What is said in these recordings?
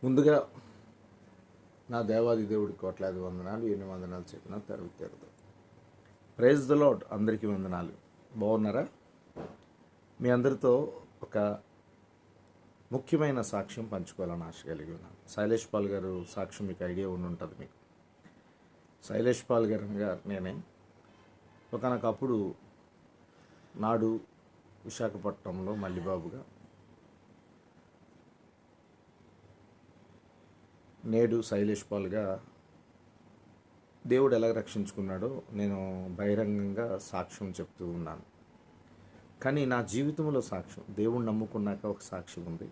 ముందుగా నా దేవాది దేవుడికి కోట్లాది వందనాలు, ఎన్ని వందనాలు చెప్పినా తరుగు తీరదు. Praise the lord. అందరికీ వందనాలు. బాగున్నారా? మీ అందరితో ఒక ముఖ్యమైన సాక్ష్యం పంచుకోవాలని ఆశ కలిగి ఉన్నాను. శైలేష్ పాల్ గారు సాక్ష్యం మీకు ఐడియా ఉండి ఉంటుంది. మీకు శైలేష్ పాల్ గారు నేనే ఒకనొకప్పుడు నాడు విశాఖపట్నంలో మల్లిబాబుగా, నేడు శైలేష్ పాల్గా దేవుడు ఎలా రక్షించుకున్నాడో నేను బహిరంగంగా సాక్ష్యం చెప్తూ ఉన్నాను. కానీ నా జీవితంలో సాక్ష్యం, దేవుడు నమ్ముకున్నాక ఒక సాక్ష్యం ఉంది.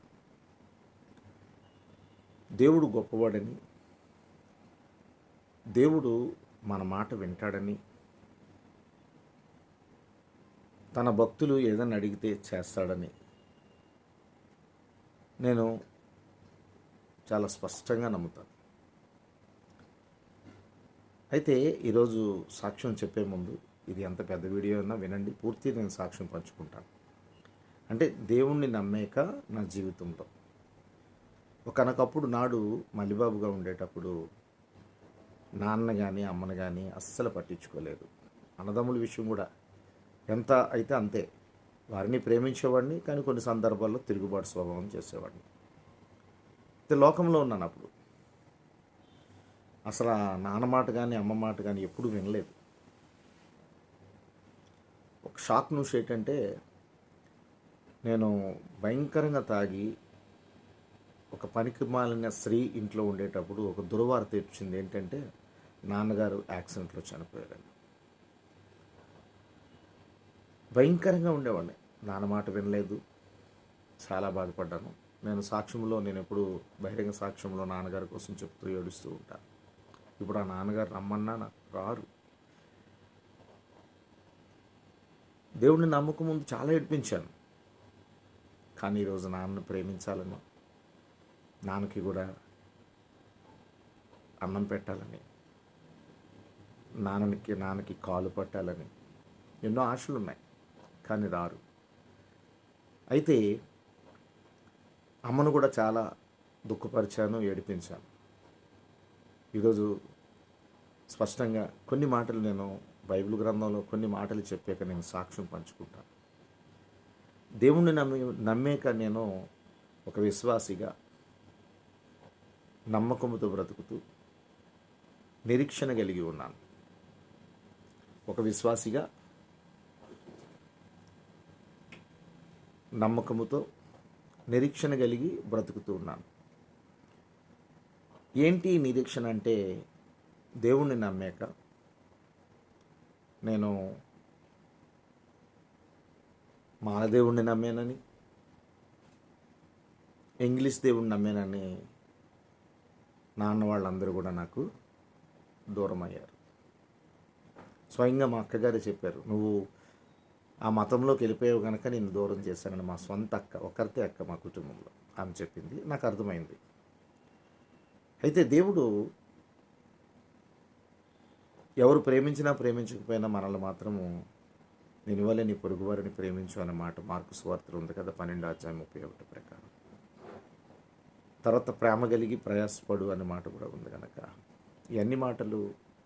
దేవుడు గొప్పవాడని, దేవుడు మన మాట వింటాడని, తన భక్తులు ఏదైనా అడిగితే చేస్తాడని నేను చాలా స్పష్టంగా నమ్ముతాను. అయితే ఈరోజు సాక్ష్యం చెప్పే ముందు, ఇది ఎంత పెద్ద వీడియో అయినా వినండి, పూర్తి నేను సాక్ష్యం పంచుకుంటాను. అంటే దేవుణ్ణి నమ్మేక నా జీవితంలో ఒకనొకప్పుడు నాడు మల్లిబాబుగా ఉండేటప్పుడు నాన్న కానీ అమ్మను కానీ అస్సలు పట్టించుకోలేదు. అన్నదమ్ముల విషయం కూడా ఎంత అయితే అంతే. వారిని ప్రేమించేవాడిని, కానీ కొన్ని సందర్భాల్లో తిరుగుబాటు స్వభావం చేసేవాడిని. అయితే లోకంలో ఉన్నాను అప్పుడు. అసలు ఆ నాన్న మాట కానీ అమ్మ మాట కానీ ఎప్పుడు వినలేదు. ఒక షాక్ న్యూస్ ఏంటంటే, నేను భయంకరంగా తాగి ఒక పనికి మాలిన స్త్రీ ఇంట్లో ఉండేటప్పుడు ఒక దుర్వార్త తెచ్చింది. ఏంటంటే, నాన్నగారు యాక్సిడెంట్లో చనిపోయారని. భయంకరంగా ఉండేవాడిని. నాన్న మాట వినలేదు. చాలా బాధపడ్డాను. నేను ఎప్పుడు బహిరంగ సాక్ష్యంలో నాన్నగారి కోసం చెప్తూ ఏడుస్తూ ఉంటాను. ఇప్పుడు ఆ నాన్నగారు రమ్మన్నా నాకు రారు. దేవుడిని నమ్మక ముందు చాలా ఏడిపించాను. కానీ ఈరోజు నాన్నను ప్రేమించాలని, నాన్నకి కూడా అన్నం పెట్టాలని, నాన్నకి కాలు పట్టాలని ఎన్నో ఆశలు ఉన్నాయి. కానీ రారు. అయితే అమ్మను కూడా చాలా దుఃఖపరిచాను, ఏడిపించాను. ఈరోజు స్పష్టంగా కొన్ని మాటలు నేను బైబిల్ గ్రంథంలో కొన్ని మాటలు చెప్పాక నేను సాక్ష్యం పంచుకుంటాను. దేవుణ్ణి నమ్మేక నేను ఒక విశ్వాసిగా నమ్మకముతో బ్రతుకుతూ నిరీక్షణ కలిగి ఉన్నాను. ఒక విశ్వాసిగా నమ్మకముతో నిరీక్షణ కలిగి బ్రతుకుతూ ఉన్నాను. ఏంటి నిరీక్షణ అంటే, దేవుణ్ణి నమ్మాక నేను మానదేవుణ్ణి నమ్మానని, ఇంగ్లీష్ దేవుణ్ణి నమ్మానని నాన్న వాళ్ళందరూ కూడా నాకు దూరం అయ్యారు. స్వయంగా మా అక్కగారే చెప్పారు, నువ్వు ఆ మతంలోకి వెళ్ళిపోయావు కనుక నేను దూరం చేశానని. మా సొంత అక్క, ఒక్కరితే అక్క మా కుటుంబంలో, ఆమె చెప్పింది. నాకు అర్థమైంది. అయితే దేవుడు ఎవరు ప్రేమించినా ప్రేమించకపోయినా మనల్ని మాత్రము, నేను ఇవ్వలే నీ పొరుగువారిని ప్రేమించు అనే మాట మార్కు సువార్తలో ఉంది కదా, 12:31 ప్రకారం. తర్వాత ప్రేమ కలిగి ప్రయాసపడు అనే మాట కూడా ఉంది కనుక, ఇవన్నీ మాటలు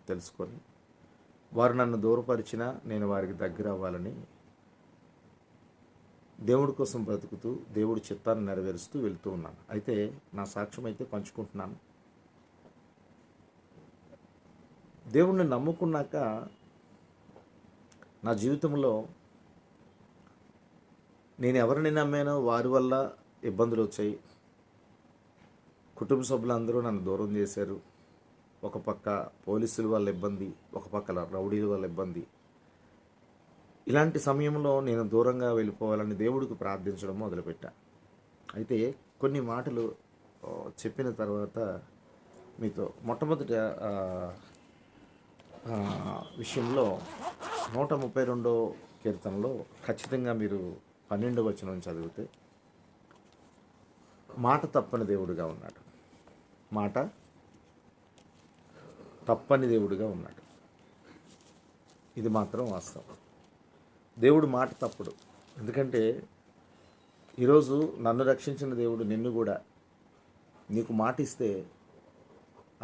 తెలుసుకొని వారు నన్ను దూరపరిచినా నేను వారికి దగ్గర అవ్వాలని దేవుడి కోసం బ్రతుకుతూ దేవుడి చిత్తాన్ని నెరవేరుస్తూ వెళ్తూ ఉన్నాను. అయితే నా సాక్ష్యం అయితే పంచుకుంటున్నాను. దేవుణ్ణి నమ్ముకున్నాక నా జీవితంలో నేను ఎవరిని నమ్మానో వారి వల్ల ఇబ్బందులు వచ్చాయి. కుటుంబ సభ్యులందరూ నన్ను దూరం చేశారు. ఒక పక్క పోలీసుల వల్ల ఇబ్బంది, ఒక పక్క రౌడీల వల్ల ఇబ్బంది. ఇలాంటి సమయంలో నేను దూరంగా వెళ్ళిపోవాలని దేవుడికి ప్రార్థించడం మొదలుపెట్టా. అయితే కొన్ని మాటలు చెప్పిన తర్వాత మీతో మొట్టమొదటి విషయంలో 132వ కీర్తనలో ఖచ్చితంగా మీరు 12వ వచనం చదివితే, మాట తప్పని దేవుడుగా ఉన్నాడు. మాట తప్పని దేవుడిగా ఉన్నాడు. ఇది మాత్రం వాస్తవం. దేవుడు మాట తప్పుడు. ఎందుకంటే ఈరోజు నన్ను రక్షించిన దేవుడు నిన్ను కూడా నీకు మాట ఇస్తే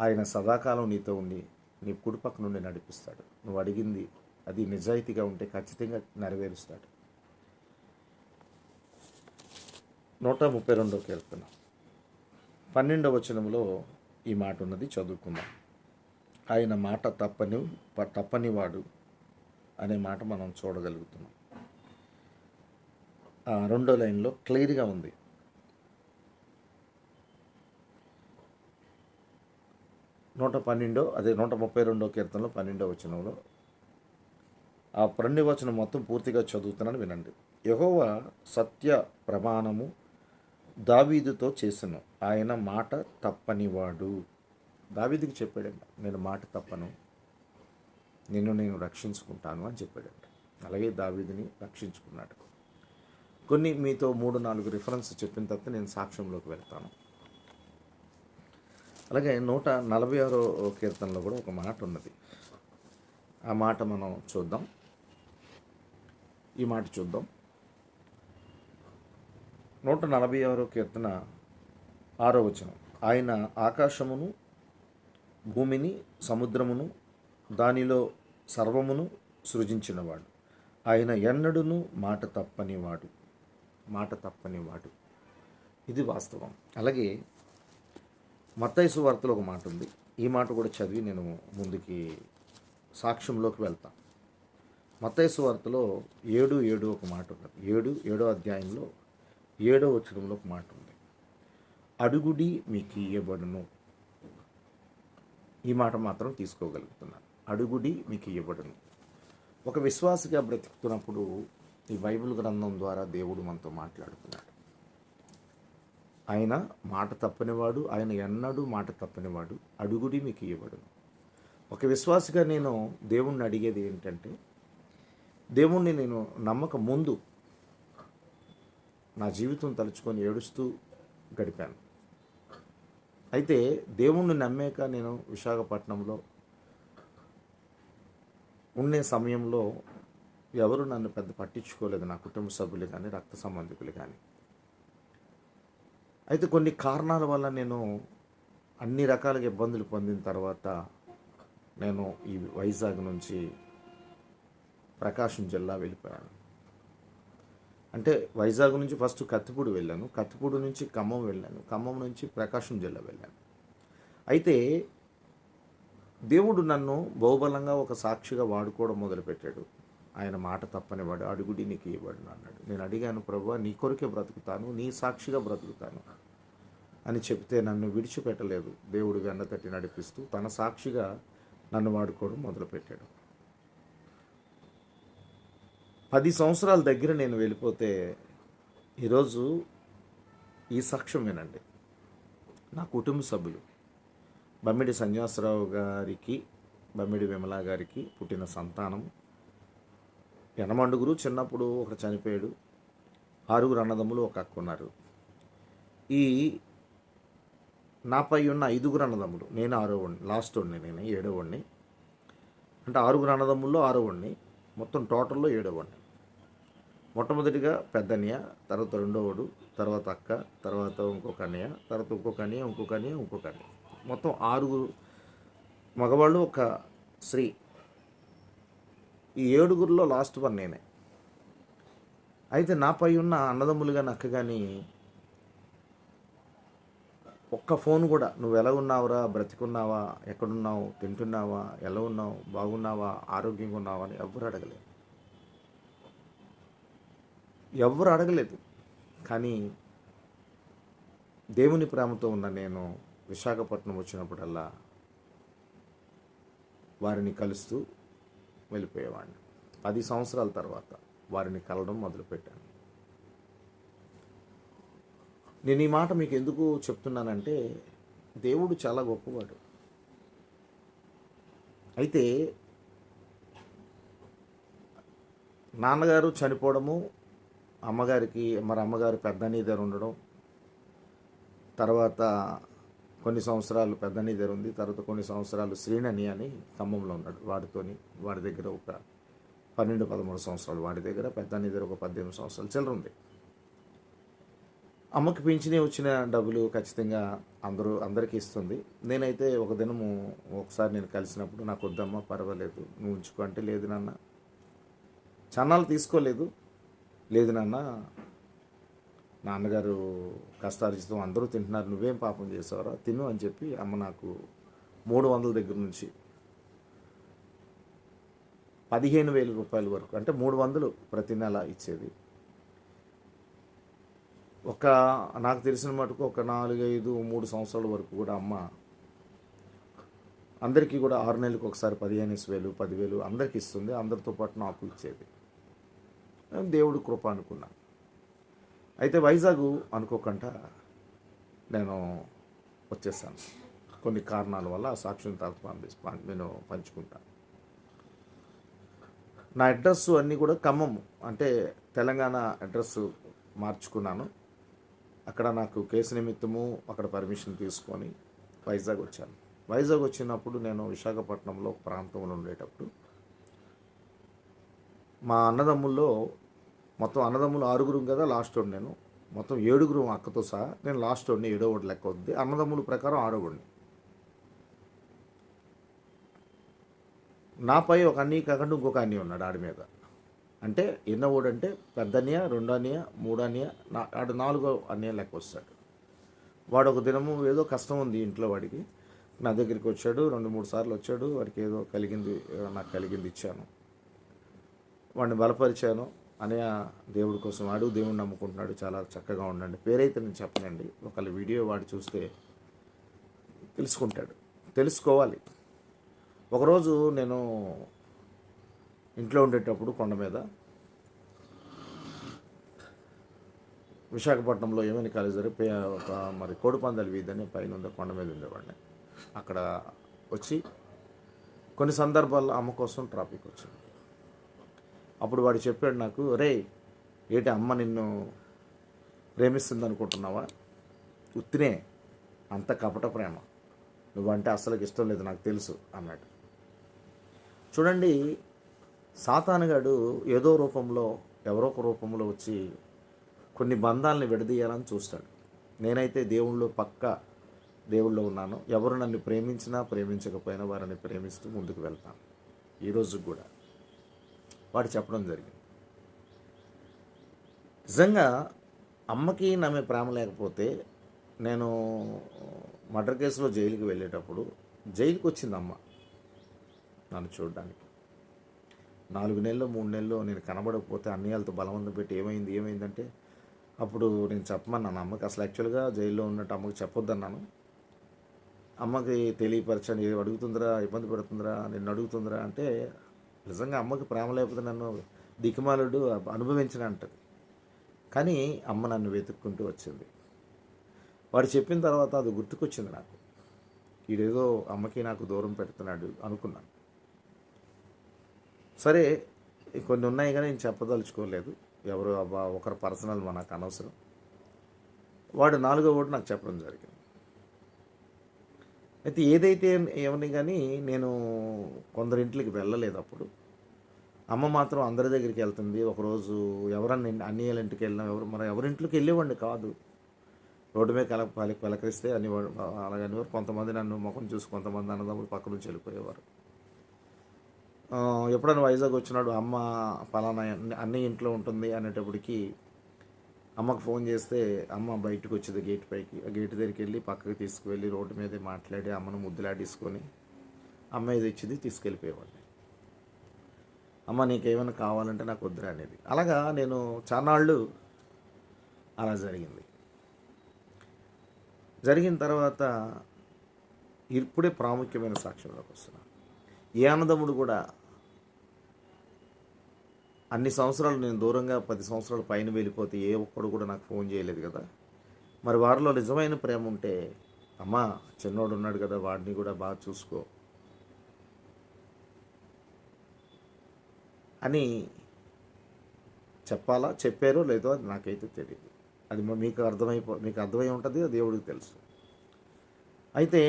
ఆయన సదాకాలం నీతో ఉండి నీ కుడిపక్క నుండి నడిపిస్తాడు. నువ్వు అడిగింది అది నిజాయితీగా ఉంటే ఖచ్చితంగా నెరవేరుస్తాడు. 132 కీర్తన 12వ వచనంలో ఈ మాట ఉన్నది, చదువుకుందాం. ఆయన మాట తప్పనివాడు అనే మాట మనం చూడగలుగుతున్నాం. రెండో లైన్లో క్లియర్గా ఉంది. నూట 132 కీర్తనలో 12వ వచనంలో ఆ 12వ వచనం మొత్తం పూర్తిగా చదువుతున్నాను, వినండి. యెహోవా సత్య ప్రమాణము దావీదుతో చేసెను, ఆయన మాట తప్పనివాడు. దావీదుకి చెప్పాడంట, నేను మాట తప్పను, నేను రక్షించుకుంటాను అని చెప్పాడంట. అలాగే దావీదుని రక్షించుకున్నాడు. కొన్ని మీతో 3-4 రిఫరెన్స్ చెప్పిన తర్వాత నేను సాక్ష్యంలోకి వెళ్తాను. అలాగే 146 కీర్తనలో కూడా ఒక మాట ఉన్నది. ఆ మాట మనం చూద్దాం. ఈ మాట చూద్దాం. 146 కీర్తన 6వ వచనం. ఆయన ఆకాశమును, భూమిని, సముద్రమును, దానిలో సర్వమును సృజించినవాడు. ఆయన ఎన్నడూను మాట తప్పనివాడు. ఇది వాస్తవం. అలాగే మత్తయి సువార్తలో ఒక మాట ఉంది. ఈ మాట కూడా చదివి నేను ముందుకి సాక్ష్యంలోకి వెళ్తాను. మత్తయి సువార్తలో 7:7 ఒక మాట ఉన్నది. 7వ అధ్యాయంలో 7వ వచనంలో ఒక మాట ఉంది. అడుగుడి మీకు ఇయ్యబడును. ఈ మాట మాత్రం తీసుకోగలుగుతున్నాను. అడుగుడి మీకు ఇయ్యబడును. ఒక విశ్వాసిగా బ్రతుకుతున్నప్పుడు ఈ బైబిల్ గ్రంథం ద్వారా దేవుడు మనతో మాట్లాడుతున్నాడు. ఆయన మాట తప్పనివాడు, ఆయన ఎన్నడూ మాట తప్పనివాడు. అడుగుడి మీకు ఇవ్వబడును. ఒక విశ్వాసిగా నేను దేవుణ్ణి అడిగేది ఏంటంటే, దేవుణ్ణి నేను నమ్మక ముందు నా జీవితం తలుచుకొని ఏడుస్తూ గడిపాను. అయితే దేవుణ్ణి నమ్మాక నేను విశాఖపట్నంలో ఉండే సమయంలో ఎవరు నన్ను పెద్ద పట్టించుకోలేదు, నా కుటుంబ సభ్యులు కానీ రక్త సంబంధికులు కానీ. అయితే కొన్ని కారణాల వల్ల నేను అన్ని రకాలుగా ఇబ్బందులు పొందిన తర్వాత నేను ఈ వైజాగ్ నుంచి ప్రకాశం జిల్లా వెళ్ళిపోయాను. అంటే వైజాగ్ నుంచి ఫస్ట్ కత్తిపూడి వెళ్ళాను, కత్తిపూడి నుంచి ఖమ్మం వెళ్ళాను, ఖమ్మం నుంచి ప్రకాశం జిల్లా వెళ్ళాను. అయితే దేవుడు నన్ను బహుబలంగా ఒక సాక్షిగా వాడుకోవడం మొదలుపెట్టాడు. ఆయన మాట తప్పనివాడు, అడుగుడి నీకు ఇవ్వబడును అన్నాడు. నేను అడిగాను, ప్రభువా నీ కొరకే బ్రతుకుతాను, నీ సాక్షిగా బ్రతుకుతాను అని చెప్తే నన్ను విడిచిపెట్టలేదు. దేవుడు వెన్న తట్టి నడిపిస్తూ తన సాక్షిగా నన్ను వాడుకోవడం మొదలుపెట్టాడు. 10 సంవత్సరాల దగ్గర నేను వెళ్ళిపోతే ఈరోజు ఈ సాక్ష్యం వినండి. నా కుటుంబ సభ్యులు బమ్మిడి సన్యాసరావు గారికి, బమ్మిడి విమలా గారికి పుట్టిన సంతానం యనమండుగురు. చిన్నప్పుడు ఒకడు చనిపోయాడు. 6 అన్నదమ్ములు, ఒక అక్క ఉన్నారు. ఈ నాపై ఉన్న 5 అన్నదమ్ములు, నేను 6వని, లాస్ట్ వాడిని, నేను 7వని. అంటే 6 అన్నదమ్ముల్లో 6వని, మొత్తం టోటల్లో 7వని. మొట్టమొదటిగా పెద్ద అన్నయ్య, తర్వాత రెండోవాడు, తర్వాత అక్క, తర్వాత ఇంకొక అన్నయ్య, తర్వాత ఇంకొక అన్నయ్య. మొత్తం 6 మగవాళ్ళు, ఒక స్త్రీ. ఈ 7గురిలో లాస్ట్ వన్ నేనే. అయితే నాపై ఉన్న అన్నదమ్ములు కానీ అక్క కానీ ఒక్క ఫోన్ కూడా, నువ్వు ఎలా ఉన్నావురా, బ్రతికున్నావా, ఎక్కడున్నావు, తింటున్నావా, ఎలా ఉన్నావు, బాగున్నావా, ఆరోగ్యంగా ఉన్నావా అని ఎవ్వరు అడగలేదు. కానీ దేవుని ప్రేమతో ఉన్న నేను విశాఖపట్నం వచ్చినప్పుడల్లా వారిని కలుస్తూ వెళ్ళిపోయేవాడిని. 10 సంవత్సరాల తర్వాత వారిని కలవడం మొదలుపెట్టాను. నేను ఈ మాట మీకు ఎందుకు చెప్తున్నానంటే, దేవుడు చాలా గొప్పవాడు. అయితే నాన్నగారు చనిపోవడము, అమ్మగారు పెద్దనీ దగ్గర ఉండడం, తర్వాత కొన్ని సంవత్సరాలు పెద్దనీ దగ్గర ఉంది, తర్వాత కొన్ని సంవత్సరాలు శ్రీనని అని ఖమ్మంలో ఉన్నాడు. వాడి దగ్గర ఒక 12-13 సంవత్సరాలు వాడి దగ్గర, పెద్దనీ దగ్గర ఒక 18 సంవత్సరాలు చిల్లర ఉంది. అమ్మకి పింఛని వచ్చిన డబ్బులు ఖచ్చితంగా అందరికీ ఇస్తుంది. నేనైతే ఒక దినము ఒకసారి నేను కలిసినప్పుడు, నాకు వద్దమ్మా పర్వాలేదు నువ్వు ఉంచుకో అంటే, లేదు నాన్న చన్నాలు తీసుకోలేదు, లేదు నాన్న నాన్నగారు కష్టార్జితం అందరూ తింటున్నారు, నువ్వేం పాపం చేసావురా తిను అని చెప్పి అమ్మ నాకు 300 దగ్గర నుంచి 15,000 రూపాయల వరకు, అంటే 300 ప్రతి నెల ఇచ్చేది. నాకు తెలిసిన మటుకు ఒక 4, 5, 3 సంవత్సరాల వరకు కూడా అమ్మ అందరికీ కూడా 6 నెలలకు ఒకసారి 15,000, 10,000 అందరికీ ఇస్తుంది. అందరితో పాటు నాకు ఇచ్చేది. దేవుడు కృప అనుకున్నా. అయితే వైజాగ్ అనుకోకుండా నేను వచ్చేసాను. కొన్ని కారణాల వల్ల ఆ సాక్ష్యం తర్వాత నేను పంచుకుంటాను. నా అడ్రస్ అన్నీ కూడా ఖమ్మం, అంటే తెలంగాణ అడ్రస్ మార్చుకున్నాను. అక్కడ నాకు కేసు నిమిత్తము అక్కడ పర్మిషన్ తీసుకొని వైజాగ్ వచ్చాను. వైజాగ్ వచ్చినప్పుడు నేను విశాఖపట్నంలో ఒక ప్రాంతంలో ఉండేటప్పుడు, మా అన్నదమ్ముల్లో మొత్తం అన్నదమ్ములు 6 కదా, లాస్ట్ వాడు నేను. మొత్తం 7 అక్కతో సహా, నేను లాస్ట్ వాడిని, 7వ వాడు లెక్క అవుద్ది. అన్నదమ్ముల ప్రకారం 6వ వాడిని. నాపై ఒక అన్నయ్య కాకుండా ఇంకొక అన్నయ్య ఉన్నాడు ఆడి మీద. అంటే ఎన్నో ఓడు అంటే పెద్ద అన్నయ్య, 2వ అన్నయ్య, 3వ అన్నయ్య, ఆడు 4వ అన్నయ్య లెక్క వస్తాడు. వాడు ఒక దినము ఏదో కష్టం ఉంది ఇంట్లో వాడికి, నా దగ్గరికి వచ్చాడు. 2-3 సార్లు వచ్చాడు. వాడికి ఏదో నాకు కలిగింది ఇచ్చాను. వాడిని బలపరిచాను. అన్నయ్య దేవుడి కోసం వాడు దేవుడిని నమ్ముకుంటున్నాడు, చాలా చక్కగా ఉండండి. పేరైతే నేను చెప్పనండి, ఒకళ్ళ వీడియో వాడు చూస్తే తెలుసుకోవాలి. ఒకరోజు నేను ఇంట్లో ఉండేటప్పుడు కొండ మీద, విశాఖపట్నంలో ఏమైనా కాలేజ్ మరి కోడిపందాల వీధి అని పైన ఉంది, కొండ మీద ఉండేవాడిని. అక్కడ వచ్చి కొన్ని సందర్భాల్లో అమ్మ కోసం ట్రాఫిక్ వచ్చింది. అప్పుడు వాడు చెప్పాడు నాకు, రే ఏంటి అమ్మ నిన్ను ప్రేమిస్తుంది అనుకుంటున్నావా? ఉత్తినే, అంత కపట ప్రేమ, నువ్వంటే అస్సలకి ఇష్టం లేదు నాకు తెలుసు అన్నాడు. చూడండి, సాతానుగాడు ఏదో రూపంలో, ఎవరో ఒక రూపంలో వచ్చి కొన్ని బంధాలని విడదీయాలని చూస్తాడు. నేనైతే దేవుళ్ళో ఉన్నాను. ఎవరు నన్ను ప్రేమించినా ప్రేమించకపోయినా వారిని ప్రేమిస్తూ ముందుకు వెళ్తాను. ఈరోజు కూడా వాడు చెప్పడం జరిగింది. నిజంగా అమ్మకి నా మీద ప్రేమ లేకపోతే, నేను మర్డర్ కేసులో జైలుకి వెళ్ళేటప్పుడు జైలుకి వచ్చింది అమ్మ నన్ను చూడడానికి. 4 నెలలు 3 నెలలు నేను కనబడకపోతే అన్నయ్యలతో బలవంతం పెట్టి ఏమైందంటే, అప్పుడు నేను చెప్పమన్నాను అమ్మకి. అసలు యాక్చువల్గా జైల్లో ఉన్నట్టు అమ్మకి చెప్పొద్దన్నాను. అమ్మకి తెలియపరచని, అడుగుతుందిరా, ఇబ్బంది పెడుతుందిరా, నిన్ను అడుగుతుందిరా అంటే, నిజంగా అమ్మకి ప్రేమ లేకపోతే నన్ను దిక్కుమాలుడు అనుభవించిన అంటది. కానీ అమ్మ నన్ను వెతుక్కుంటూ వచ్చింది. వాడు చెప్పిన తర్వాత అది గుర్తుకొచ్చింది నాకు. ఈడేదో అమ్మకి నాకు దూరం పెడుతున్నాడు అనుకున్నాను. సరే, కొన్ని ఉన్నాయి కానీ నేను చెప్పదలుచుకోలేదు. ఎవరు ఒకరు పర్సనల్ నాకు అనవసరం. వాడు 4వ వాడు నాకు చెప్పడం జరిగింది. అయితే ఏదైతే ఏమని కానీ నేను కొందరింట్లకి వెళ్ళలేదు. అప్పుడు అమ్మ మాత్రం అందరి దగ్గరికి వెళ్తుంది. ఒకరోజు ఎవరన్నా అన్నయ్యల ఇంటికి వెళ్ళినా, ఎవరింట్లోకి వెళ్ళేవాడిని కాదు. రోడ్డు మీద పలకరిస్తే అలాగనివారు. కొంతమంది నన్ను ముఖం చూసి, కొంతమంది అన్నదమ్ములు పక్క నుంచి వెళ్ళిపోయేవారు. ఎప్పుడైనా వైజాగ్ వచ్చినాడు, అమ్మ పలానా అన్నయ్య ఇంట్లో ఉంటుంది అనేటప్పటికి అమ్మకు ఫోన్ చేస్తే అమ్మ బయటకు వచ్చేది గేట్ పైకి. ఆ గేట్ దగ్గరికి వెళ్ళి పక్కకి తీసుకువెళ్ళి రోడ్డు మీదే మాట్లాడి అమ్మను ముద్దులాడేసుకొని అమ్మ ఇది ఇచ్చింది తీసుకెళ్ళిపోయేవాడిని. అమ్మ నీకేమైనా కావాలంటే నాకు వద్దురా అనేది. అలాగా నేను చాన్నాళ్ళు అలా జరిగిన తర్వాత ఇప్పుడే ప్రాముఖ్యమైన సాక్ష్యంలోకి వస్తున్నాను. ఏ అన్నదమ్ముడు కూడా అన్ని సంవత్సరాలు నేను దూరంగా 10 సంవత్సరాల పైన వెళ్ళిపోతే ఏ ఒక్కడు కూడా నాకు ఫోన్ చేయలేదు కదా. మరి వారిలో నిజమైన ప్రేమ ఉంటే, అమ్మా చిన్నోడు ఉన్నాడు కదా వాడిని కూడా బాగా చూసుకో అని చెప్పారో లేదో అది నాకైతే తెలియదు. అది మీకు అర్థమై ఉంటుంది, దేవుడికి తెలుసు. అయితే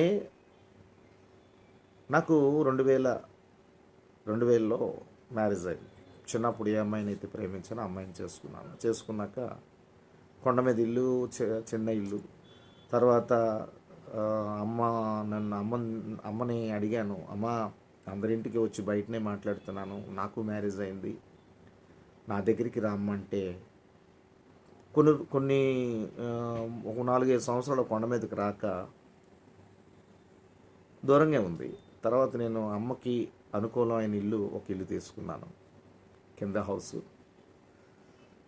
నాకు 2000లో మ్యారేజ్ అయింది. చిన్నప్పుడు ఏ అమ్మాయిని అయితే ప్రేమించానో అమ్మాయిని చేసుకున్నాక కొండ మీద ఇల్లు, చిన్న ఇల్లు. తర్వాత ఆ, అమ్మ అమ్మని అడిగాను, అమ్మ అందరింటికి వచ్చి బయటనే మాట్లాడుతున్నాను, నాకు మ్యారేజ్ అయింది, నా దగ్గరికి రమ్మంటే కొన్ని కొన్ని ఒక 4-5 సంవత్సరాలు కొండ మీదకి రాక దూరంగా ఉంది. తర్వాత నేను అమ్మకి అనుకూలమైన ఒక ఇల్లు తీసుకున్నాను, కింద హౌస్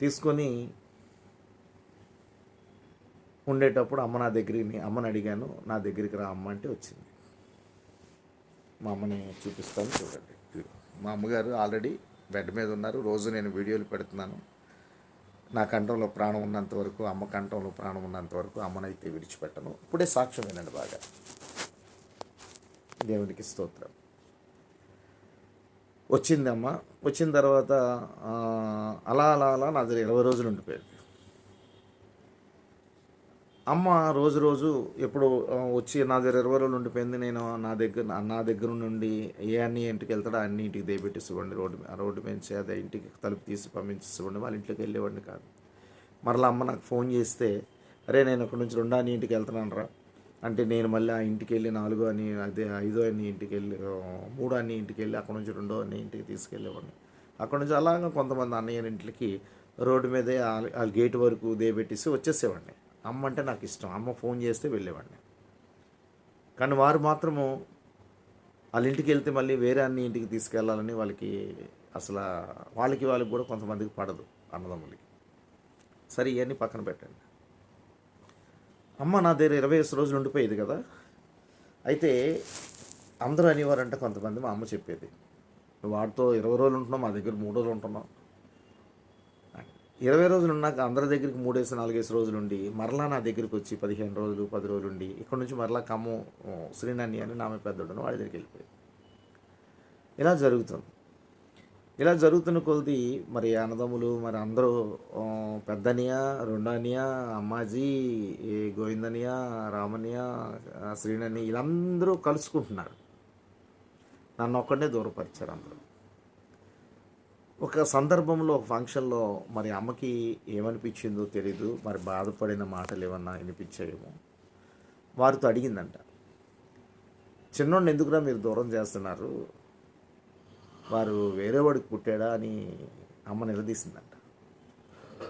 తీసుకొని ఉండేటప్పుడు అమ్మని అడిగాను, నా దగ్గరికి రా అమ్మ అంటే వచ్చింది. మా అమ్మని చూపిస్తాను చూడండి. మా అమ్మగారు ఆల్రెడీ బెడ్ మీద ఉన్నారు. రోజు నేను వీడియోలు పెడుతున్నాను. నా కంఠంలో ప్రాణం ఉన్నంత వరకు, అమ్మ కంఠంలో ప్రాణం ఉన్నంత వరకు అమ్మనైతే విడిచిపెట్టను. ఇప్పుడే సాక్ష్యం వినండి బాగా. దేవునికి స్తోత్రం. వచ్చింది అమ్మ. వచ్చిన తర్వాత అలా అలా అలా నా దగ్గర 20 రోజులు ఉండిపోయింది. అమ్మ రోజు ఎప్పుడు వచ్చి నా దగ్గర 20 రోజులు ఉండిపోయింది. నేను నా దగ్గర నుండి ఏ అన్ని ఇంటికి వెళ్తాడో అన్ని ఇంటికి దేపెట్టివ్వండి, రోడ్డు మీద అదే ఇంటికి తలుపు తీసి పంపించేసుకోండి, వాళ్ళ ఇంట్లోకి వెళ్ళేవాడిని కాదు. మరలా అమ్మ నాకు ఫోన్ చేస్తే, అరే నేను అక్కడి నుంచి 2 అన్ని ఇంటికి వెళ్తున్నాను రా అంటే, నేను మళ్ళీ ఆ ఇంటికి వెళ్ళి 4 అని, అదే 5 అన్ని ఇంటికి వెళ్ళి 3 అన్ని ఇంటికి వెళ్ళి అక్కడ నుంచి 2 అన్ని ఇంటికి తీసుకెళ్ళేవాడిని. అక్కడ నుంచి అలాగా కొంతమంది అన్నయ్య ఇంటికి రోడ్డు మీదే వాళ్ళ గేట్ వరకు దేపెట్టేసి వచ్చేసేవాడిని. అమ్మ అంటే నాకు ఇష్టం. అమ్మ ఫోన్ చేస్తే వెళ్ళేవాడిని. కానీ వారు మాత్రము వాళ్ళ ఇంటికి వెళ్తే మళ్ళీ వేరే అన్ని ఇంటికి తీసుకెళ్ళాలని వాళ్ళకి కూడా కొంతమందికి పడదు, అన్నదమ్ములకి. సరే ఇవన్నీ పక్కన పెట్టండి. అమ్మ నా దగ్గర 25 రోజులు ఉండిపోయేది కదా. అయితే అందరూ అనేవారంటే కొంతమంది, మా అమ్మ చెప్పేది, నువ్వు వాడితో 20 రోజులు ఉంటున్నావు, మా దగ్గర 3 రోజులు ఉంటున్నావు. 20 రోజులు ఉన్నాక అందరి దగ్గరికి 3-4 రోజులు ఉండి మరలా నా దగ్గరికి వచ్చి 15 రోజులు 10 రోజులు ఉండి ఇక్కడ నుంచి మరలా ఖమ్మం శ్రీనన్ని అని నామే పెద్దోడను వాడి దగ్గరికి వెళ్ళిపోయాయి. ఇలా జరుగుతున్న కొలది మరి అన్నదమ్ములు మరి అందరూ పెద్దనియా, రెండనియా, అమ్మాజీ, గోవిందనియా, రామనియా, శ్రీనని వీళ్ళందరూ కలుసుకుంటున్నారు. నన్ను ఒక్కడే దూరపరిచారు అందరూ. ఒక సందర్భంలో ఒక ఫంక్షన్లో మరి అమ్మకి ఏమనిపించిందో తెలీదు, మరి బాధపడిన మాటలు ఏమన్నా వినిపించాయేమో. వారితో అడిగిందంట, చిన్నోడిని ఎందుకురా మీరు దూరం చేస్తున్నారు, వారు వేరే వాడికి పుట్టాడా అని అమ్మ నిలదీసిందంట.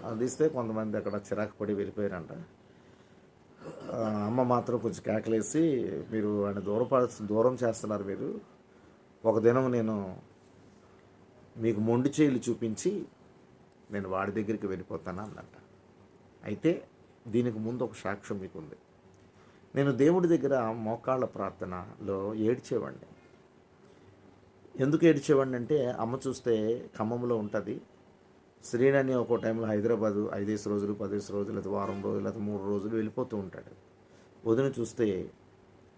అందిస్తే కొంతమంది అక్కడ చిరాకు పడి వెళ్ళిపోయారంట. అమ్మ మాత్రం కొంచెం కేకలేసి, మీరు ఆయన దూరం చేస్తున్నారు, మీరు ఒక దినం నేను మీకు మొండి చేయిలు చూపించి నేను వాడి దగ్గరికి వెళ్ళిపోతాను అందంట. అయితే దీనికి ముందు ఒక సాక్ష్యం మీకు ఉంది. నేను దేవుడి దగ్గర మోకాళ్ళ ప్రార్థనలో ఏడ్చేవాడిని. ఎందుకు ఏడ్చేవాడిని అంటే, అమ్మ చూస్తే ఖమ్మంలో ఉంటుంది, శ్రీనని ఒక్కో టైంలో హైదరాబాదు 5 రోజులు 10 రోజులు లేదా వారం రోజులు లేదా 3 రోజులు వెళ్ళిపోతూ ఉంటాడు. వదిన చూస్తే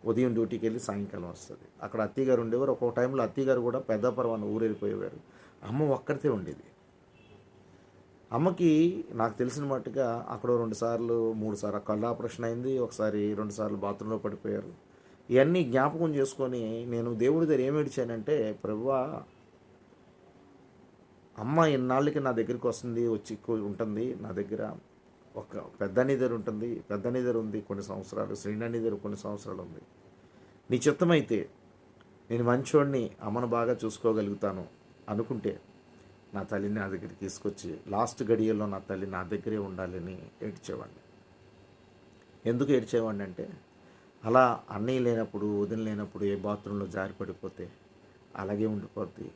ఉదయం డ్యూటీకి వెళ్ళి సాయంకాలం వస్తుంది. అక్కడ అత్తయ్యగారు ఉండేవారు. ఒక్కొక్క టైంలో అత్తయ్యగారు కూడా పెద్దపరవాన ఊరు వెళ్ళిపోయేవారు. అమ్మ ఒక్కడితే ఉండేది. అమ్మకి నాకు తెలిసిన మట్టుగా అక్కడ 2 సార్లు 3 సార్లు కళ్ళు ఆపరేషన్ అయింది, ఒకసారి 2 సార్లు బాత్రూంలో పడిపోయారు. ఇవన్నీ జ్ఞాపకం చేసుకొని నేను దేవుడి దగ్గర ఏమి ఏడ్చానంటే, ప్రభువా అమ్మ ఇన్నాళ్ళకి నా దగ్గరికి వస్తుంది, వచ్చి ఉంటుంది నా దగ్గర, ఒక పెద్దని దగ్గర ఉంటుంది, పెద్దని దగ్గర ఉంది కొన్ని సంవత్సరాలు, శ్రీనని దగ్గర కొన్ని సంవత్సరాలు ఉంది. నీ చిత్తమైతే నేను మంచోడిని, అమ్మను బాగా చూసుకోగలుగుతాను అనుకుంటే నా తల్లిని నా దగ్గరికి తీసుకొచ్చి లాస్ట్ గడియల్లో నా తల్లి నా దగ్గరే ఉండాలని ఏడ్చేవాడిని. ఎందుకు ఏడ్చేవాడిని అంటే, అలా అన్నయ్య లేనప్పుడు వదిన లేనప్పుడు ఏ బాత్రూంలో జారి పడిపోతే అలాగే ఉండిపోద్ది,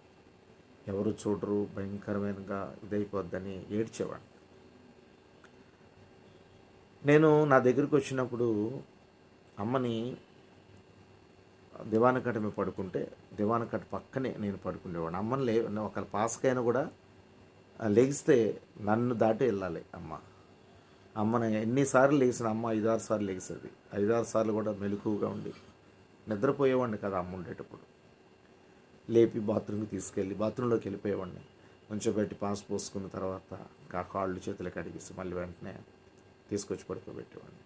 ఎవరు చూడరు, భయంకరమైనగా ఇదైపోద్దని ఏడ్చేవాడిని. నేను నా దగ్గరికి వచ్చినప్పుడు అమ్మని దివానకట్ట మీద పడుకుంటే దివానకట్ట పక్కనే నేను పడుకునేవాడిని. అమ్మని ఒక పాస్కైనా కూడా లెగిస్తే నన్ను దాటి వెళ్ళాలి అమ్మని ఎన్నిసార్లు లేచిన అమ్మ 5-6 సార్లు లేచేది. 5-6 సార్లు కూడా మెలకువగా ఉండి నిద్రపోయేవాడిని కదా అమ్మ ఉండేటప్పుడు. లేపి బాత్రూమ్కి తీసుకెళ్ళి బాత్రూంలోకి వెళ్ళిపోయేవాడిని. కొంచెం పెట్టి పాస్ పోసుకున్న తర్వాత కాళ్ళు చేతులు కడిగేసి మళ్ళీ వెంటనే తీసుకొచ్చి పడుకోబెట్టేవాడిని.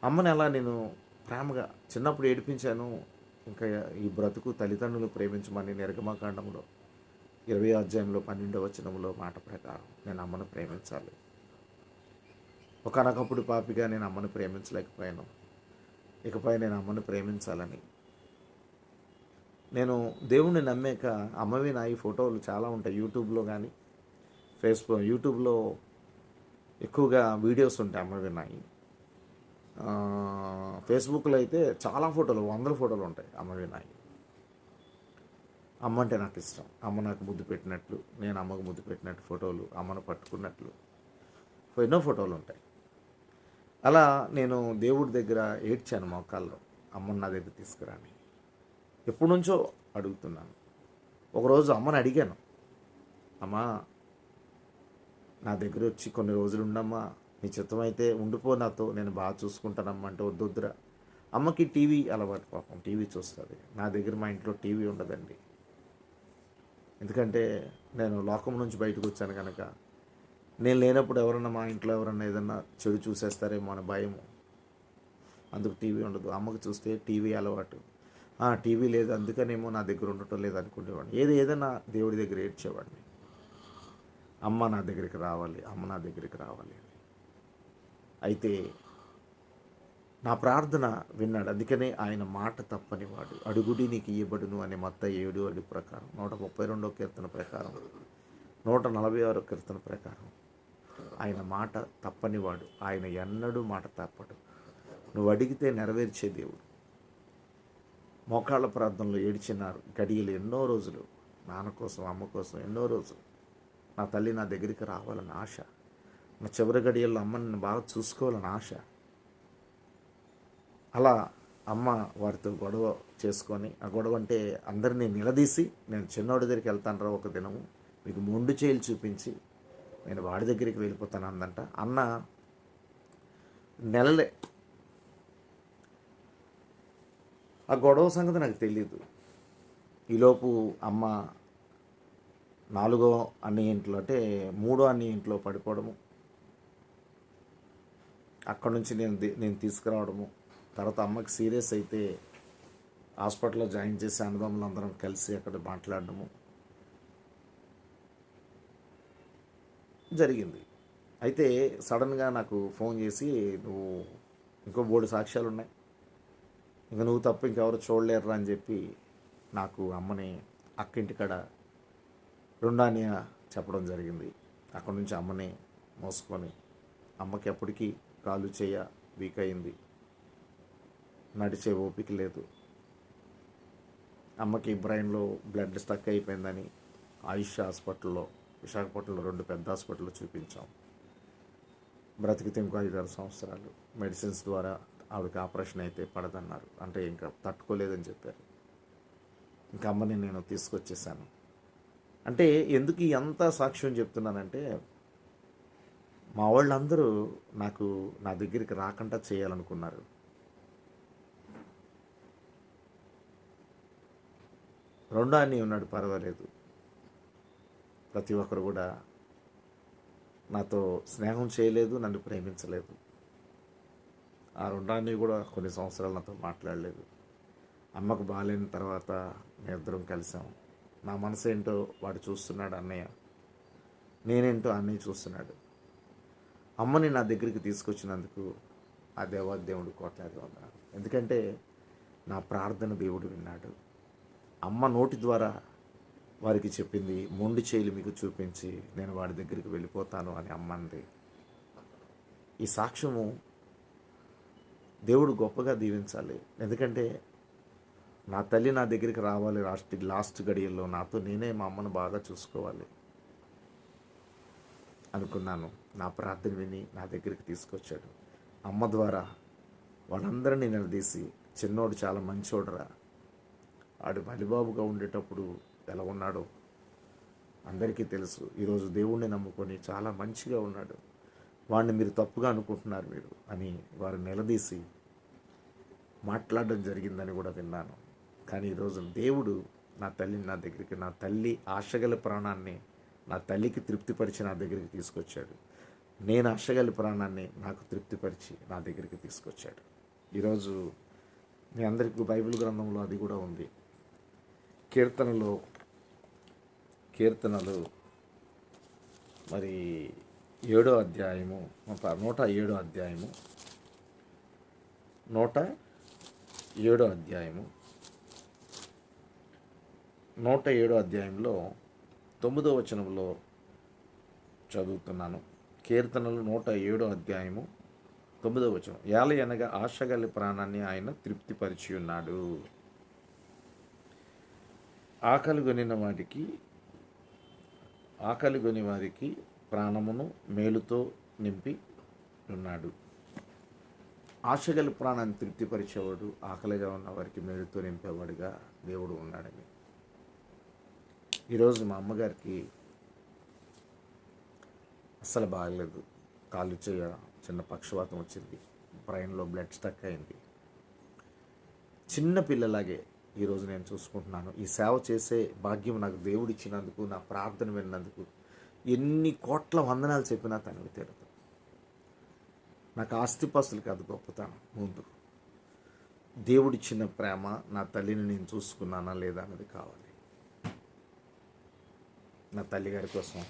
అమ్మని అలా నేను ప్రేమగా చిన్నప్పుడు ఏడిపించాను. ఇంకా ఈ బ్రతుకు తల్లిదండ్రులు ప్రేమించమని నిర్గమకాండంలో 20వ అధ్యాయంలో 12వ వచనంలో మాట ప్రకారం నేను అమ్మను ప్రేమించాలి. ఒకానొకప్పుడు పాపిగా నేను అమ్మని ప్రేమించలేకపోయాను. ఇకపై నేను అమ్మని ప్రేమించాలని నేను దేవుణ్ణి నమ్మాక అమ్మవి నాయి ఫోటోలు చాలా ఉంటాయి. యూట్యూబ్లో కానీ యూట్యూబ్లో ఎక్కువగా వీడియోస్ ఉంటాయి అమ్మవి నాయి. ఫేస్బుక్లో అయితే చాలా ఫోటోలు, వందల ఫోటోలు ఉంటాయి అమ్మవి నాయి. అమ్మ అంటే నాకు ఇష్టం. అమ్మ నాకు ముద్దు పెట్టినట్లు, నేను అమ్మకు ముద్దు పెట్టినట్టు ఫోటోలు, అమ్మను పట్టుకున్నట్లు ఎన్నో ఫోటోలు ఉంటాయి. అలా నేను దేవుడి దగ్గర ఏడ్చాను మోకాల్లో, అమ్మని నా దగ్గర తీసుకురాని. ఎప్పటి నుంచో అడుగుతున్నాను. ఒకరోజు అమ్మని అడిగాను, అమ్మా నా దగ్గర వచ్చి కొన్ని రోజులు ఉండమ్మా, నీ చిత్తమైతే ఉండిపో, నాతో నేను బాగా చూసుకుంటానమ్మా అంటే వద్దొద్దురా. అమ్మకి టీవీ అలవాటు, పాపం టీవీ చూస్తుంది. నా దగ్గర మా ఇంట్లో టీవీ ఉండదండి. ఎందుకంటే నేను లోకం నుంచి బయటకు వచ్చాను కనుక నేను లేనప్పుడు ఎవరన్నా మా ఇంట్లో ఎవరన్నా ఏదన్నా చెడు చూసేస్తారేమో అని భయము. అందుకు టీవీ ఉండదు. అమ్మకు చూస్తే టీవీ అలవాటు. టీవీ లేదు అందుకనేమో నా దగ్గర ఉండటం లేదు అనుకునేవాడిని. ఏదైనా దేవుడి దగ్గర ఏడ్చేవాడిని. అమ్మ నా దగ్గరికి రావాలి, అమ్మ నా దగ్గరికి రావాలి అని. అయితే నా ప్రార్థన విన్నాడు. అందుకనే ఆయన మాట తప్పనివాడు. అడుగుడి నీకు ఇయ్యబడును అనే మత్తయి 7 ప్రకారం, 132 కీర్తన ప్రకారం, 146 కీర్తన ప్రకారం ఆయన మాట తప్పనివాడు. ఆయన ఎన్నడూ మాట తప్పడు. నువ్వు అడిగితే నెరవేర్చే దేవుడు. మోకాళ్ళ ప్రార్థనలో ఏడ్చినారు గడియలు ఎన్నో రోజులు, నాన్న కోసం అమ్మ కోసం ఎన్నో రోజులు. నా తల్లి నా దగ్గరికి రావాలని ఆశ, నా చివరి గడియల్లో అమ్మని బాగా చూసుకోవాలని ఆశ. అలా అమ్మ వారితో గొడవ చేసుకొని, ఆ గొడవ అంటే అందరినీ నిలదీసి, నేను చిన్నోడి దగ్గరికి వెళ్తాను రా ఒక దినము, మీకు మొండు చేయిలు చూపించి నేను వాడి దగ్గరికి వెళ్ళిపోతాను అందంట. అన్న నెలలే. ఆ గొడవ సంగతి నాకు తెలీదు. ఈలోపు అమ్మ 4వ అన్నయ్య ఇంట్లో, అంటే 3వ అన్నయ్య ఇంట్లో పడిపోవడము, అక్కడ నుంచి నేను తీసుకురావడము. తర్వాత అమ్మకి సీరియస్ అయితే హాస్పిటల్లో జాయిన్ చేసి అన్నదమ్ములు అందరం కలిసి అక్కడ మాట్లాడడము జరిగింది. అయితే సడన్గా నాకు ఫోన్ చేసి, నువ్వు ఇంకో 3 సాక్ష్యాలు ఉన్నాయి, ఇంకా నువ్వు తప్ప ఇంకెవరు చూడలేరురా అని చెప్పి నాకు అమ్మని అక్కింటికాడ 2వ అన్నయ్య చెప్పడం జరిగింది. అక్కడ నుంచి అమ్మని మోసుకొని, అమ్మకి అప్పటికి కాలు చేయ వీక్ అయింది, నడిచే ఓపిక లేదు. అమ్మకి బ్రెయిన్లో బ్లడ్ స్టక్ అయిపోయిందని ఆయుష్ హాస్పిటల్లో, విశాఖపట్నంలో 2 పెద్ద హాస్పిటల్లో చూపించాం. బ్రతికితే ఇంకో 5-6 సంవత్సరాలు. మెడిసిన్స్ ద్వారా ఆవిడకి ఆపరేషన్ అయితే పడదన్నారు. అంటే ఇంకా తట్టుకోలేదని చెప్పారు. ఇంకా అమ్మని నేను తీసుకొచ్చేసాను. అంటే ఎందుకు ఎంత సాక్ష్యం చెప్తున్నానంటే, మా వాళ్ళందరూ నా దగ్గరికి రాకుండా చేయాలనుకున్నారు. రెండో అన్నయ్య ఉన్నాడు, పర్వాలేదు. ప్రతి ఒక్కరు కూడా నాతో స్నేహం చేయలేదు, నన్ను ప్రేమించలేదు. ఆ రెండో అన్నయ్య కూడా కొన్ని సంవత్సరాలు నాతో మాట్లాడలేదు. అమ్మకు బాగాలేని తర్వాత మేమిద్దరం కలిసాం. నా మనసు ఏంటో వాడు చూస్తున్నాడు అన్నయ్య, నేనేంటో అన్నయ్య చూస్తున్నాడు. అమ్మని నా దగ్గరికి తీసుకొచ్చినందుకు ఆ దేవుడు కోట్లాది వందనాలు. ఎందుకంటే నా ప్రార్థన దేవుడు విన్నాడు. అమ్మ నోటి ద్వారా వారికి చెప్పింది, మొండి చేయిలు మీకు చూపించి నేను వాడి దగ్గరికి వెళ్ళిపోతాను అని అమ్మ అంది. ఈ సాక్ష్యము దేవుడు గొప్పగా దీవించాలి. ఎందుకంటే నా తల్లి నా దగ్గరికి రావాలి, లాస్ట్ గడియల్లో నాతో నేనే మా అమ్మను బాగా చూసుకోవాలి అనుకున్నాను. నా ప్రార్థన విని నా దగ్గరికి తీసుకొచ్చాడు. అమ్మ ద్వారా వాళ్ళందరినీ నిలదీసి, చిన్నోడు చాలా మంచోడురా, ఆడు బలిబాబుగా ఉండేటప్పుడు ఎలా ఉన్నాడో అందరికీ తెలుసు. ఈరోజు దేవుణ్ణి నమ్ముకొని చాలా మంచిగా ఉన్నాడు, వాడిని మీరు తప్పుగా అనుకుంటున్నారు మీరు అని వారు నిలదీసి మాట్లాడడం జరిగిందని కూడా విన్నాను. కానీ ఈరోజు దేవుడు నా తల్లిని నా దగ్గరికి, నా తల్లి ఆశగల ప్రాణాన్ని నా తల్లికి తృప్తిపరిచి నా దగ్గరికి తీసుకొచ్చాడు. నేను ఆశగల ప్రాణాన్ని నాకు తృప్తిపరిచి నా దగ్గరికి తీసుకొచ్చాడు. ఈరోజు మీ అందరికీ బైబిల్ గ్రంథంలో అది కూడా ఉంది. కీర్తనలు మరి 7వ అధ్యాయము 107వ అధ్యాయము 107వ అధ్యాయము 107వ అధ్యాయంలో 9వ వచనంలో చదువుతున్నాను. కీర్తనలు 107వ అధ్యాయము 9వ వచనం. ఏలయనగా ఆశగలి ప్రాణాన్ని ఆయన తృప్తిపరిచి ఉన్నాడు. ఆకలిగొని వారికి ప్రాణమును మేలుతో నింపి ఉన్నాడు. ఆశగలి ప్రాణాన్ని తృప్తిపరిచేవాడు, ఆకలిగా ఉన్న వారికి మేలుతో నింపేవాడుగా దేవుడు ఉన్నాడని. ఈరోజు మా అమ్మగారికి అస్సలు బాగలేదు. కాళ్ళు చిన్న పక్షవాతం వచ్చింది, బ్రెయిన్లో బ్లడ్ స్టక్ అయింది. చిన్న పిల్లలాగే ఈరోజు నేను చూసుకుంటున్నాను. ఈ సేవ చేసే భాగ్యం నాకు దేవుడు ఇచ్చినందుకు, నా ప్రార్థన విన్నందుకు ఎన్ని కోట్ల వందనాలు చెప్పినా తనకు తీరదు. నాకు ఆస్తిపాస్తులు కాదు గొప్పతనం, ముందు దేవుడిచ్చిన ప్రేమ, నా తల్లిని నేను చూసుకున్నానా లేదా అన్నది కావాలి. నా తల్లిగారి కోసం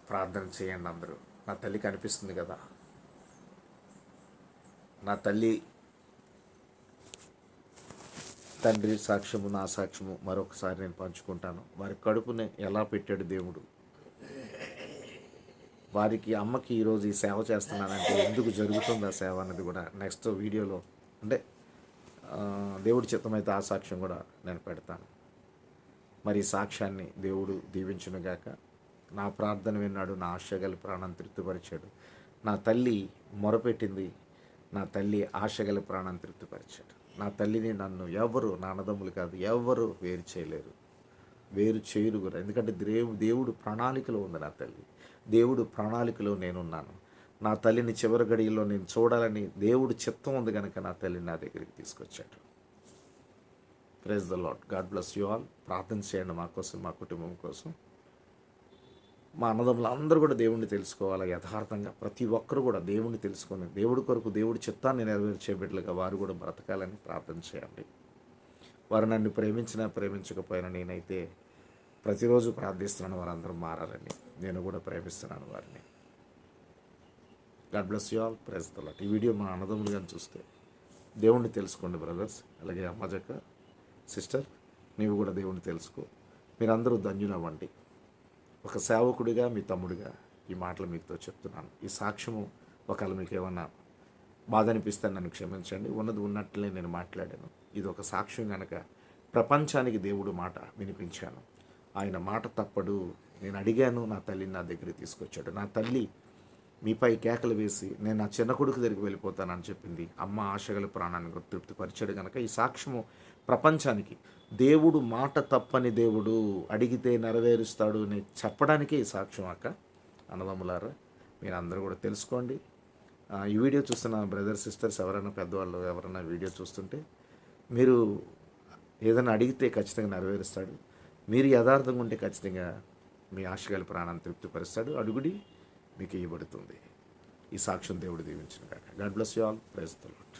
ప్రార్థన చేయండి అందరూ. నా తల్లి కనిపిస్తుంది కదా, నా తల్లి తండ్రి సాక్ష్యము, నా సాక్ష్యము మరొకసారి నేను పంచుకుంటాను. వారి కడుపుని ఎలా పెట్టాడు దేవుడు, వారికి అమ్మకి ఈరోజు ఈ సేవ చేస్తున్నానంటే ఎందుకు జరుగుతుంది ఆ సేవ అన్నది కూడా నెక్స్ట్ వీడియోలో, అంటే దేవుడి చిత్తమైతే ఆ సాక్ష్యం కూడా నేను పెడతాను. మరి ఈ సాక్ష్యాన్ని దేవుడు దీవించునుగాక. నా ప్రార్థన విన్నాడు, నా ఆశగలి ప్రాణాన్ని తృప్తిపరిచాడు. నా తల్లి మొరపెట్టింది, నా తల్లి ఆశగలి ప్రాణాన్ని తృప్తిపరిచాడు. నా తల్లిని నన్ను ఎవరు, నా అన్నదమ్ములు కాదు ఎవరు వేరు చేయలేరు, వేరు చేయరు కూడా. ఎందుకంటే దేవుడు ప్రణాళికలో ఉంది నా తల్లి, దేవుడు ప్రణాళికలో నేనున్నాను. నా తల్లిని చివరి గడియల్లో నేను చూడాలని దేవుడు చిత్తం ఉంది కనుక నా తల్లిని నా దగ్గరికి తీసుకొచ్చాడు. Praise the lord. God bless you all. ప్రార్థన చేయండి మా కోసం, మా కుటుంబం కోసం. మా అన్నదమ్ములు అందరూ కూడా దేవుణ్ణి తెలుసుకోవాలి యథార్థంగా. ప్రతి ఒక్కరు కూడా దేవుణ్ణి తెలుసుకొని దేవుడి కొరకు, దేవుడి చిత్తాన్ని నెరవేర్చే బిడ్డలుగా వారు కూడా బ్రతకాలని ప్రార్థన చేయండి. వారు నన్ను ప్రేమించినా ప్రేమించకపోయినా నేనైతే ప్రతిరోజు ప్రార్థిస్తున్నాను వారందరూ మారాలని. నేను కూడా ప్రేమిస్తున్నాను వారిని. God bless you all. Praise the lord. ఈ వీడియో మా అన్నదమ్ములు కానీ చూస్తే దేవుణ్ణి తెలుసుకోండి బ్రదర్స్. అలాగే అమ్మజక్క సిస్టర్, నీవు కూడా దేవుణ్ణి తెలుసుకో. మీరందరూ ధన్యులవ్వండి. ఒక సేవకుడిగా, మీ తమ్ముడిగా ఈ మాటలు మీతో చెప్తున్నాను. ఈ సాక్ష్యము ఒకవేళ మీకు ఏమన్నా బాధ అనిపిస్తే నన్ను క్షమించండి. ఉన్నది ఉన్నట్లే నేను మాట్లాడాను. ఇది ఒక సాక్ష్యం కనుక ప్రపంచానికి దేవుడు మాట వినిపించాను. ఆయన మాట తప్పడు. నేను అడిగాను, నా తల్లిని నా దగ్గరికి తీసుకొచ్చాడు. నా తల్లి మీపై కేకలు వేసి నేను నా చిన్న కొడుకు దగ్గరికి వెళ్ళిపోతానని చెప్పింది. అమ్మ ఆశగల ప్రాణాన్ని తృప్తిపరిచాడు కనుక ఈ సాక్ష్యము ప్రపంచానికి దేవుడు మాట తప్పని దేవుడు, అడిగితే నెరవేరుస్తాడు అని చెప్పడానికే ఈ సాక్ష్యం అక్క. అన్నదమ్ములారా, మీరు అందరూ కూడా తెలుసుకోండి. ఈ వీడియో చూస్తున్న బ్రదర్ సిస్టర్స్ ఎవరైనా పెద్దవాళ్ళు ఎవరైనా వీడియో చూస్తుంటే మీరు ఏదైనా అడిగితే ఖచ్చితంగా నెరవేరుస్తాడు. మీరు యథార్థంగా ఉంటే ఖచ్చితంగా మీ ఆశగల ప్రాణాన్ని తృప్తిపరుస్తాడు. అడుగుడి మీకు ఇవ్వబడుతుంది. ఈ సాక్ష్యం దేవుడు దీవించును గాక. God bless you all. Praise the lord.